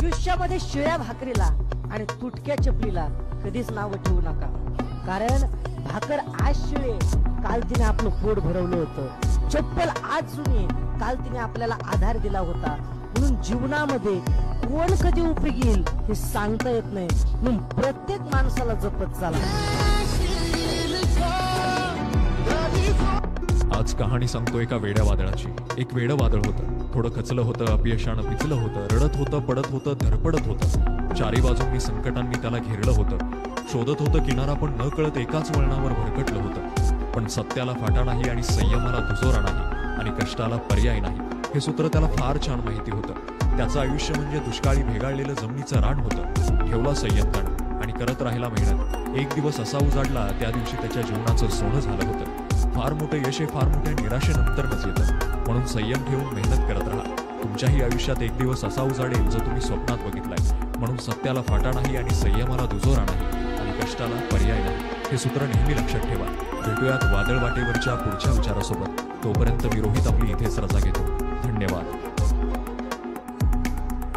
आयुष्यामध्ये शिळ्या भाकरीला आणि तुटक्या चपलीला कधीच नाव ठेवू नका, कारण भाकर आज शिळे, काल तिने आपलं पोट भरवलं होतं. चप्पल आज जुनी, काल तिने आपल्याला आधार दिला होता. म्हणून जीवनामध्ये कोण कधी उपयोगी येईल हे सांगता येत नाही. म्हणून प्रत्येक माणसाला जपत चाला. आज कहाणी सांगतो एका वेड्या वादळाची. एक वेडं वादळ होतं. थोडं खचलं होतं, अपयशानं पिचलं होतं, रडत होतं, पडत होतं, धडपडत होतं. चारी बाजूंनी संकटांनी त्याला घेरलं होतं. शोधत होतं किनारा, पण न कळत एकाच वळणावर भरकटलं होतं. पण सत्याला फाटा नाही आणि संयमाला दुजोरा नाही आणि कष्टाला पर्याय नाही हे सूत्र त्याला फार छान माहिती होतं. त्याचं आयुष्य म्हणजे दुष्काळी भेगाळलेलं जमिनीचं रान होतं. ठेवला संयम त्यानं आणि करत राहिला मेहनत. एक दिवस असा उजाडला, त्या दिवशी त्याच्या जीवनाचं सोनं झालं होतं. फार मोठं यश हे फार मोठ्या निराशेनंतरच येतं. म्हणून संयम ठेवून मेहनत करत राहा. तुमच्याही आयुष्यात एक दिवस असा उजाडेल जो तुम्ही स्वप्नात बघितलाय. म्हणून सत्याला फाटा नाही आणि संयमाला दुजोरा नाही आणि कष्टाला पर्याय नाही हे सूत्र नेहमी लक्षात ठेवा. भेटूयात वादळ वाटेवरच्या पुढच्या विचारासोबत. तोपर्यंत मी रोहित आपली इथेच रजा घेतो. धन्यवाद.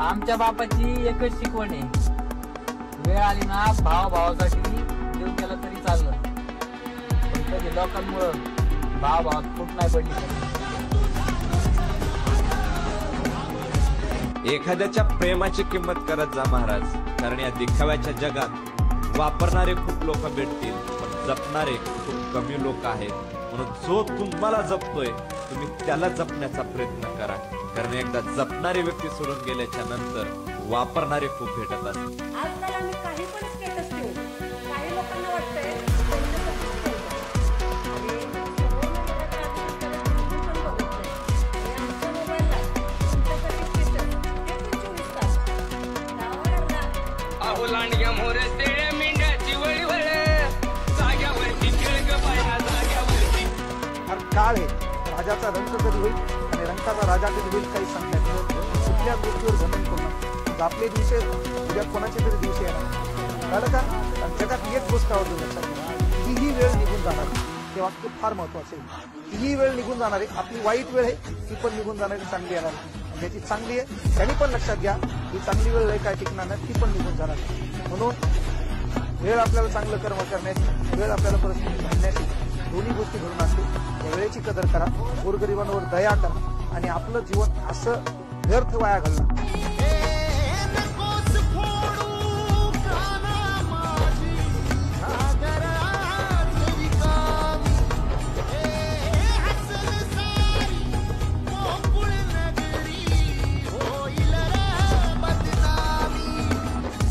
आमच्या बापाची एकच शिकवण आहे, वेळ आली ना भावासाठी देऊन गेला तरी चाललं, पण कधी लोकांमुळं भावात फूट नाही पडली. एखाद्याच्या प्रेमाची किंमत करत जा महाराज, कारण या दिखाव्याच्या जगात वापरणारे खूप लोक भेटतील, पण जपणारे खूप कमी लोक आहेत. म्हणून जो तुम्हाला जपतोय तुम्ही त्याला जपण्याचा प्रयत्न करा, कारण एकदा जपणारी व्यक्ती सोडून गेल्याच्या नंतर वापरणारे खूप भेटत असतात. आजकाल आम्ही काही पण स्टेटस ठेवू, काही लोकांना वाटतंय लांडग्या मोर तेड्या मेंढ्याची वळवळ जाग्यावरती खेळग पाहिला जाग्यावरती. काळ आहे, राजाचा रंग कधी होईल आणि रंगाचा राजा कधी होईल काही सांगण्यात नाही. कुठल्या गोष्टीवर घमंड करणं, आपले दिवस उद्या कोणाचे तरी दिवस येणार. कळलं का? जगात एक गोष्ट आवडली लक्षात घ्या, ही वेळ निघून जाणार. ते वाक्य फार महत्वाचं आहे. ही वेळ निघून जाणार आहे. आपली वाईट वेळ आहे ती पण निघून जाणारी, चांगली येणार आहे. ज्याची चांगली आहे त्यांनी पण लक्षात घ्या, ही चांगली वेळ आहे काय टिकणार नाही, ती पण निघून जाणार. म्हणून वेळ आपल्याला चांगलं कर्म करण्याची, वेळ आपल्याला परिस्थिती घडण्याची, दोन्ही गोष्टी घडून असते. त्या वेळेची कदर करा, गोरगरिबांवर दया करा आणि आपलं जीवन असं व्यर्थ वाया घालणार